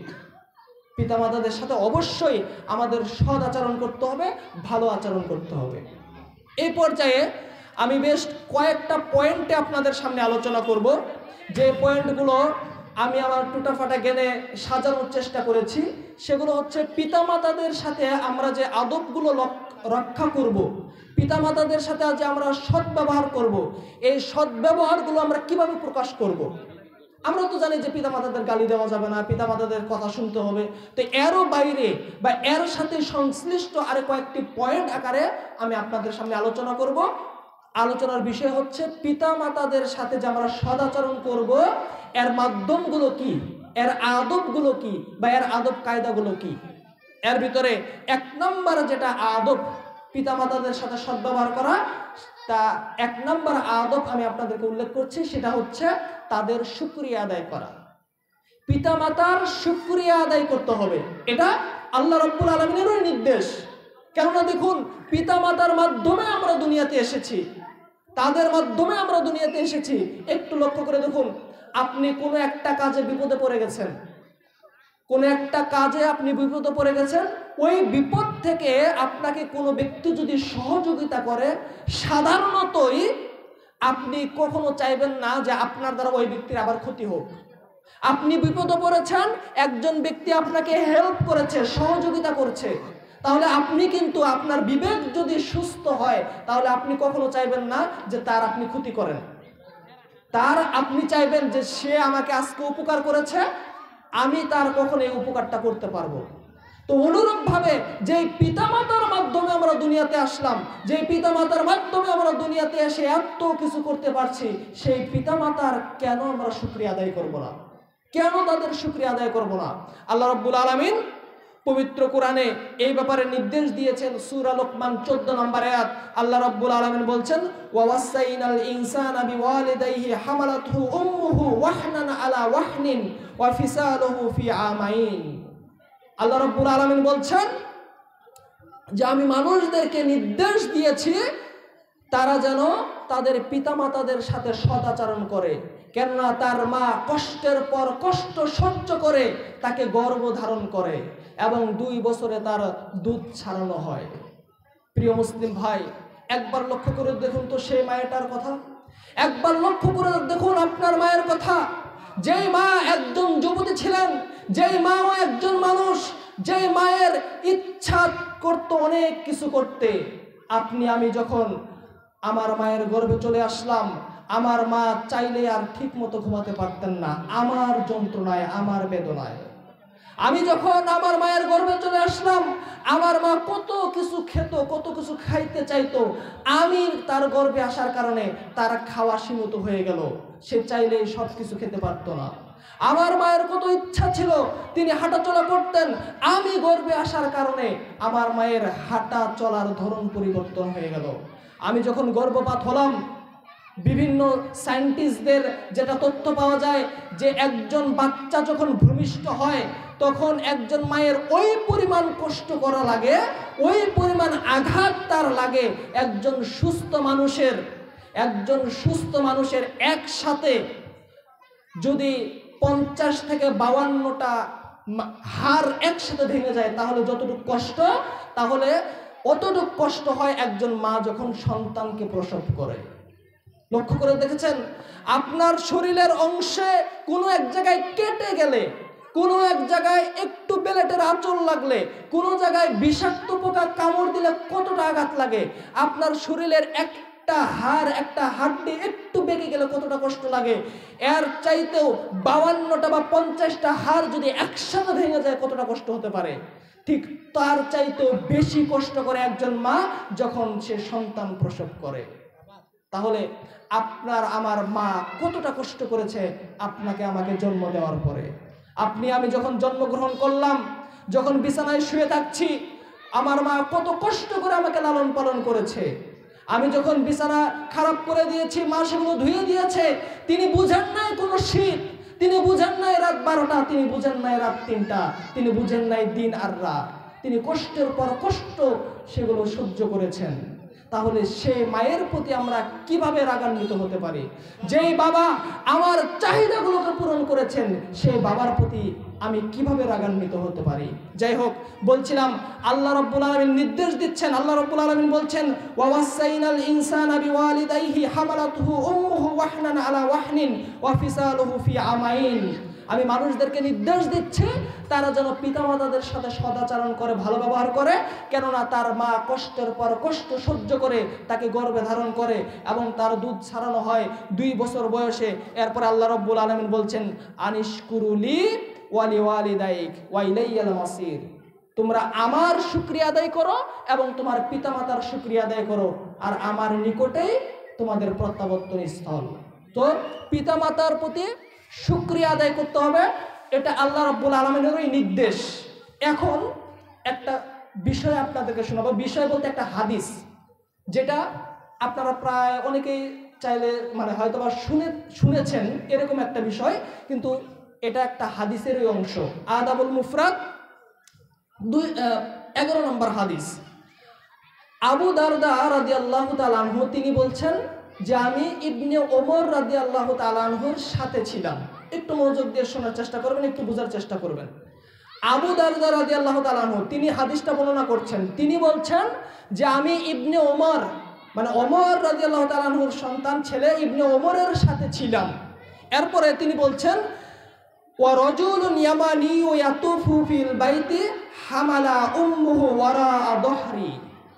পিতামাতাদের সাথে অবশ্যই আমাদের সৎ আচরণ করতে হবে, ভালো আচরণ করতে হবে। এই পর্যায়ে আমি বেশ কয়েকটা পয়েন্টে আপনাদের সামনে আলোচনা করব, যে পয়েন্টগুলো আমি আমার টুটাফাটা জ্ঞানে সাজানোর চেষ্টা করেছি। সেগুলো হচ্ছে পিতামাতাদের সাথে আমরা যে আদবগুলো রক্ষা করব, পিতামাতাদের সাথে যে আমরা সৎ ব্যবহার করব, এই সৎ ব্যবহারগুলো আমরা কিভাবে প্রকাশ করব। আমরা তো জানি যে পিতামাতাদের গালি দেওয়া যাবে না, পিতামাতাদের কথা শুনতে হবে। তো এরও বাইরে বা এর সাথে সংশ্লিষ্ট আরো কয়েকটি পয়েন্ট আকারে আমি আপনাদের সামনে আলোচনা করব। আলোচনার বিষয় হচ্ছে পিতামাতাদের সাথে যে আমরা সদাচরণ করব, এর মাধ্যমগুলো কি, এর আদবগুলো কি বা এর আদব কায়দাগুলো কি। এর ভিতরে এক নম্বর যেটা আদব পিতামাতাদের সাথে সদ্ব্যবহার করা, তা এক নম্বর আদব আমি আপনাদেরকে উল্লেখ করছি, সেটা হচ্ছে তাদের শুকরিয়া আদায় করা। পিতামাতার শুকরিয়া আদায় করতে হবে, এটা আল্লাহ রাব্বুল আলামিনেরই নির্দেশ। কেননা দেখুন, পিতামাতার মাধ্যমে আমরা দুনিয়াতে এসেছি, তাদের মাধ্যমে আমরা দুনিয়াতে এসেছি। একটু লক্ষ্য করে দেখুন, আপনি কোনো একটা কাজে বিপদে পড়ে গেছেন, কোনো একটা কাজে আপনি বিপদে পড়ে গেছেন, ওই বিপদ থেকে আপনাকে কোনো ব্যক্তি যদি সহযোগিতা করে, সাধারণতই আপনি কখনো চাইবেন না যে আপনার দ্বারা ওই ব্যক্তির আবার ক্ষতি হোক। আপনি বিপদে পড়েছেন, একজন ব্যক্তি আপনাকে হেল্প করেছে, সহযোগিতা করছে, তাহলে আপনি কিন্তু আপনার বিবেক যদি সুস্থ হয় তাহলে আপনি কখনো চাইবেন না যে তার আপনি ক্ষতি করেন। তার আপনি চাইবেন যে সে আমাকে আজকে উপকার করেছে, আমি তার কখনো এই উপকারটা করতে পারবো। তো অনুরূপভাবে যেই পিতামাতার মাধ্যমে আমরা দুনিয়াতে আসলাম, যে পিতামাতার মাধ্যমে আমরা দুনিয়াতে এসে এত কিছু করতে পারছি, সেই পিতামাতার কেন আমরা শুকরিয়া আদায় করব না? কেন তাদের শুকরিয়া আদায় করব না? আল্লাহ রাব্বুল আলামিন পবিত্র কোরআনে এই ব্যাপারে নির্দেশ দিয়েছেন। সূরা লোকমান 14 নম্বর আয়াত আল্লাহ রাব্বুল আলামিন বলছেন, ওয়া ওয়াসাইনাল ইনসানা বিওয়ালিদাইহি হামালাতহু উম্মুহু ওয়াহনান আলা ওয়াহনিন ওয়া ফিসালুহু ফি আমাইন। আল্লাহ রাব্বুল আলামিন বলছেন যে আমি মানুষদেরকে নির্দেশ দিয়েছি তারা যেন তাদের পিতামাতাদের সাথে সদাচরণ করে, কেননা তার মা কষ্টের পর কষ্ট সহ্য করে তাকে গর্ভধারণ করে এবং 2 বছরে তার দুধ ছাড়ানো হয়। প্রিয় মুসলিম ভাই, একবার লক্ষ্য করে দেখুন তো সেই মায়েটার কথা, একবার লক্ষ্য করে দেখুন আপনার মায়ের কথা। যেই মা একজন যুবতী ছিলেন, যেই মাও একজন মানুষ, যেই মায়ের ইচ্ছা করত অনেক কিছু করতে। আপনি আমি যখন আমার মায়ের গর্ভে চলে আসলাম, আমার মা চাইলে আর ঠিক মতো ঘুমাতে পারতেন না, আমার যন্ত্রণায়, আমার বেদনায়। আমি যখন আমার মায়ের গর্ভে চলে আসলাম, আমার মা কত কিছু খেত, কত কিছু খাইতে চাইতো, আমি তার গর্ভে আসার কারণে তার খাওয়া সীমিত হয়ে গেল, সে চাইলেই সব কিছু খেতে পারতো না। আমার মায়ের কত ইচ্ছা ছিল, তিনি হাঁটা চলা করতেন, আমি গর্ভে আসার কারণে আমার মায়ের হাঁটা চলার ধরন পরিবর্তন হয়ে গেল। আমি যখন গর্ভপাত হলাম, বিভিন্ন সায়েন্টিস্টদের যেটা তথ্য পাওয়া যায় যে একজন বাচ্চা যখন ভূমিষ্ঠ হয় তখন একজন মায়ের ওই পরিমাণ কষ্ট করা লাগে, ওই পরিমাণ আঘাত তার লাগে একজন সুস্থ মানুষের একসাথে যদি 50 থেকে 52টা হাড় একসাথে ভেঙে যায় তাহলে যতটুকু কষ্ট, তাহলে অতটুকু কষ্ট হয় একজন মা যখন সন্তানকে প্রসব করে। লক্ষ্য করে দেখেছেন, আপনার শরীরের অংশে কোনো এক জায়গায় কেটে গেলে, কোনো এক জায়গায় একটু বেলেটের আঁচড় লাগলে, কোনো জায়গায় বিষাক্ত পোকা কামড় দিলে কতটা আঘাত লাগে, আপনার শরীরের একটা হাড়, একটা হাড্ডি একটু বেঁকে গেলে কতটা কষ্ট লাগে, এর চাইতেও 52টা বা 50টা হাড় যদি একসাথে ভেঙে যায় কতটা কষ্ট হতে পারে। ঠিক তার চাইতেও বেশি কষ্ট করে একজন মা যখন সে সন্তান প্রসব করে। তাহলে আপনার আমার মা কতটা কষ্ট করেছে আপনাকে আমাকে জন্ম দেওয়ার পরে। আপনি আমি যখন জন্মগ্রহণ করলাম, যখন বিছানায় শুয়ে থাকছি, আমার মা কত কষ্ট করে আমাকে লালন পালন করেছে। আমি যখন বিছানা খারাপ করে দিয়েছি, মা সেগুলো ধুয়ে দিয়েছে। তিনি বুঝেন নাই কোনো শীত, তিনি বুঝেন নাই রাত 12টা, তিনি বুঝেন নাই রাত 3টা, তিনি বুঝেন নাই দিন আর রাত। তিনি কষ্টের পর কষ্ট সেগুলো সহ্য করেছেন। তাহলে সেই মায়ের প্রতি আমরা কিভাবে রাগান্বিত হতে পারি? যেই বাবা আমার চাহিদাগুলোকে পূরণ করেছেন, সেই বাবার প্রতি আমি কিভাবে রাগান্বিত হতে পারি? যাই হোক, বলছিলাম আল্লাহ রাব্বুল আলামিন নির্দেশ দিচ্ছেন। আল্লাহ রাব্বুল আলামিন বলছেন, ওয়া ওয়াসাইনাল ইনসানা বিওয়ালিদাইহি হামালাতুহু উম্মুহু ওয়াহনান আলা ওয়াহনিন ওয়া ফিসালুহু ফি আমাইন। আমি মানুষদেরকে নির্দেশ দিচ্ছি তারা যেন পিতামাতাদের সাথে সদাচরণ করে, ভালো ব্যবহার করে। কেননা তার মা কষ্টের পর কষ্ট সহ্য করে তাকে গর্ভে ধারণ করে এবং তার দুধ ছাড়ানো হয় 2 বছর বয়সে। এরপর আল্লাহ রাব্বুল আলামিন বলছেন, আনিশকুরুলি ওয়ালি ওয়ালিদাইক ওয়া ইলাইয়াল মাসির। তোমরা আমার শুকরিয়া আদায় করো এবং তোমার পিতামাতার শুকরিয়া আদায় করো, আর আমার নিকটেই তোমাদের প্রত্যাবর্তন স্থল। তো পিতামাতার প্রতি শুকরিয়া আদায় করতে হবে, এটা আল্লাহ রাব্বুল আলামিনেরই নির্দেশ। এখন একটা বিষয় আপনাদেরকে শোনাবো। বিষয় বলতে একটা হাদিস, যেটা আপনারা প্রায় অনেকেই চাইলে হয়তোবা শুনেছেন এরকম একটা বিষয়, কিন্তু এটা একটা হাদিসেরই অংশ। আদাবুল মুফরাদ 11 নম্বর হাদিস। আবু দারদা রাদিয়াল্লাহু তাআলা আনহু তিনি বলছেন যে আমি ইবনে ওমর রাদিয়াল্লাহু তাআলা আনহুর সাথে ছিলাম। একটু মনোযোগ দিয়ে শোনার চেষ্টা করবেন, একটু বোঝার চেষ্টা করবেন। আবু দারদা রাদিয়াল্লাহু তাআলা আনহু তিনি হাদিসটা বর্ণনা করছেন। তিনি বলছেন যে আমি ইবনে ওমর, ওমর রাদিয়াল্লাহু তাআলা আনহুর সন্তান ছেলে ইবনে ওমরের সাথে ছিলাম। এরপরে তিনি বলছেন, ওয়া রাজুলুন ইয়ামানি ইয়াতুফু ফিল বাইতি হামালা উম্মুহু ওয়ারা দহরি।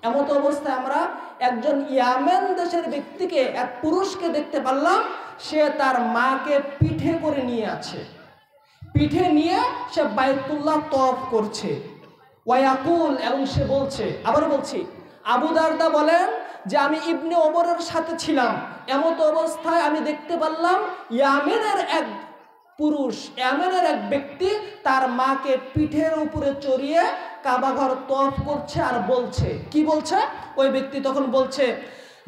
এমত অবস্থায় আমরা একজন ইয়ামেন দেশের ব্যক্তিকে, এক পুরুষকে দেখতে পারলাম, সে তার মাকে পিঠে করে নিয়ে আছে। পিঠে নিয়ে সে বাইতুল্লাহ তওয়াফ করছে। ওয়ায়াকুল, এবং সে বলছে, আবার বলছি, আবু দারদা বলেন যে আমি ইবনে ওমরের সাথে ছিলাম, এমত অবস্থায় আমি দেখতে পারলাম ইয়ামেনের এক পুরুষ, ইয়ামেনের এক ব্যক্তি তার মাকে পিঠের উপরে চড়িয়ে কাবা ঘর তওয়াফ করছে আর বলছে, কি বলছে? ওই ব্যক্তি তখন বলছে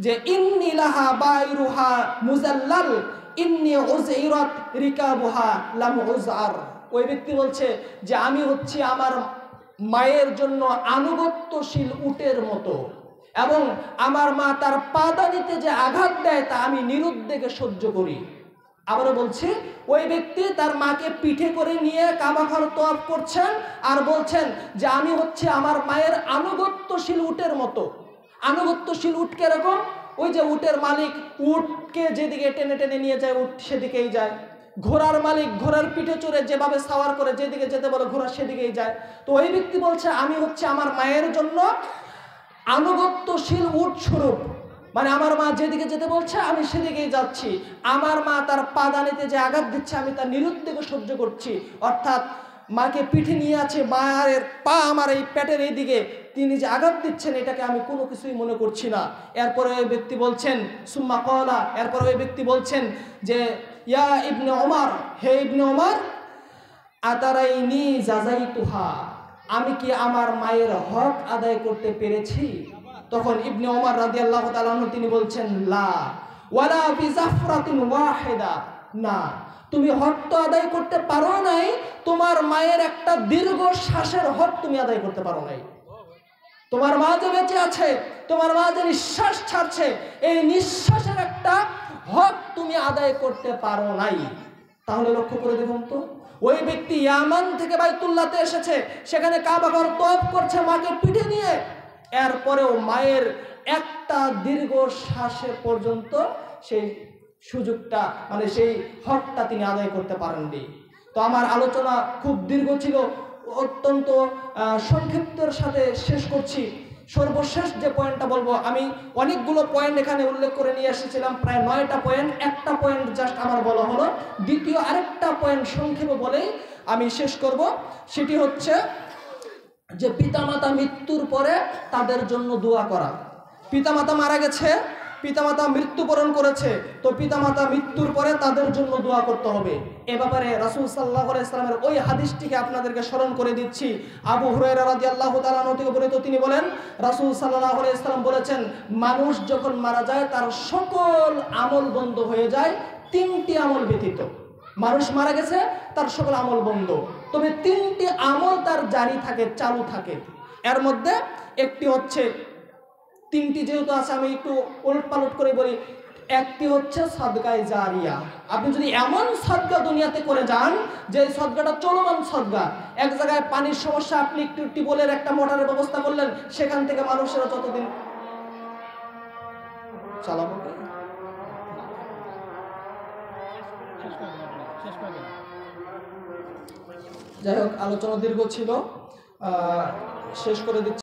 যে ইন্নী লাহা বাইরুহা মুজাল্লাল ইন্নী উযইরাত রিকাবুহা লাম উযআর। ওই ব্যক্তি বলছে যে আমি হচ্ছি আমার মায়ের জন্য আনুগত্যশীল উটের মতো, এবং আমার মা তার পাদানিতে যে আঘাত দেয় তা আমি নিরুদ্বেগে সহ্য করি। আবারও বলছি, ওই ব্যক্তি তার মাকে পিঠে করে নিয়ে কাবা ঘর তওয়াফ করছেন আর বলছেন যে আমি হচ্ছে আমার মায়ের আনুগত্যশীল উটের মতো। আনুগত্যশীল উট কিরকম? ওই যে উটের মালিক উটকে যেদিকে টেনে টেনে নিয়ে যায় উট সেদিকেই যায়। ঘোড়ার মালিক ঘোড়ার পিঠে চড়ে যেভাবে সাওয়ার করে যেদিকে যেতে বলে ঘোড়া সেদিকেই যায়। তো ওই ব্যক্তি বলছে আমি হচ্ছে আমার মায়ের জন্য আনুগত্যশীল উট স্বরূপ, আমার মা যেদিকে যেতে বলছে আমি সেদিকেই যাচ্ছি। আমার মা তার পাদানিতে যে আঘাত দিচ্ছে আমি তার নিরুদ্বেগে সহ্য করছি। অর্থাৎ মাকে পিঠে নিয়ে আছে, মায়ের পা আমার এই পেটের এই দিকে তিনি যে আঘাত দিচ্ছেন এটাকে আমি কোনো কিছুই মনে করছি না। এরপরে ওই ব্যক্তি বলছেন সুম্মা ক্বালা, এরপরে ওই ব্যক্তি বলছেন যে ইয়া ইবনে ওমর, হে ইবনে ওমর, আতারাইনি জাযাইতুহা, আমি কি আমার মায়ের হক আদায় করতে পেরেছি? তখন ইবনে ওমর রাদিয়াল্লাহু তাআলা আনহু তিনি বলছেন লা ওয়ালা বিজাফরাতিন ওয়াহিদা, না তুমি হক তো আদায় করতে পারো নাই, তোমার মায়ের একটা দীর্ঘ শ্বাসের হক তুমি আদায় করতে পারো নাই। তোমার মা যে বেঁচে আছে, তোমার মা যে নিঃশ্বাস ছাড়ছে, এই নিঃশ্বাসের একটা হক তুমি আদায় করতে পারো নাই। তাহলে লক্ষ্য করে দেখুন তো, ওই ব্যক্তি ইয়ামান থেকে বাইতুল্লাহতে এসেছে, সেখানে কাবা ঘর তওয়াফ করছে মাকে পিঠে নিয়ে, এরপরেও মায়ের একটা দীর্ঘ শ্বাসে পর্যন্ত সেই সুযোগটা সেই হকটা তিনি আদায় করতে পারেননি। তো আমার আলোচনা খুব দীর্ঘ ছিল, অত্যন্ত সংক্ষিপ্তের সাথে শেষ করছি। সর্বশেষ যে পয়েন্টটা বলবো, আমি অনেকগুলো পয়েন্ট এখানে উল্লেখ করে নিয়ে এসেছিলাম, প্রায় 9টা পয়েন্ট, একটা পয়েন্ট জাস্ট আমার বলা হলো। দ্বিতীয় আরেকটা পয়েন্ট সংক্ষেপে বলেই আমি শেষ করব, সেটি হচ্ছে যে পিতামাতা মৃত্যুর পরে তাদের জন্য দোয়া করা। পিতামাতা মারা গেছে, পিতামাতা মৃত্যুবরণ করেছে, তো পিতামাতা মৃত্যুর পরে তাদের জন্য দোয়া করতে হবে। এ ব্যাপারে রাসূল সাল্লাল্লাহু আলাইহি ওয়াসাল্লামের ওই হাদিসটিকে আপনাদেরকে স্মরণ করে দিচ্ছি। আবু হুরায়রা রাদিয়াল্লাহু তাআলা আনহু থেকে বর্ণিত, তিনি বলেন রাসূল সাল্লাল্লাহু আলাইহি ওয়াসাল্লাম বলেছেন, মানুষ যখন মারা যায় তার সকল আমল বন্ধ হয়ে যায় তিনটি আমল ব্যতীত। মানুষ মারা গেছে, তার সকল আমল বন্ধ, তবে তিনটি আমল তার জারি থাকে, চালু থাকে। এর মধ্যে একটি হচ্ছে, তিনটি যেহেতু আছে আমি একটু উলট পালট করে বলি। একটি হচ্ছে সাদকায়ে জারিয়া। আপনি যদি এমন সাদকা দুনিয়াতে করে যান যে সাদকাটা চলমান সাদকা, এক জায়গায় পানির সমস্যা, আপনি একটু টিউবওয়েলের একটা মোটরের ব্যবস্থা করলেন, সেখান থেকে মানুষেরা যতদিন চালাবো, যাই হোক আলোচনা দীর্ঘ ছিল, শেষ করে দিচ্ছি।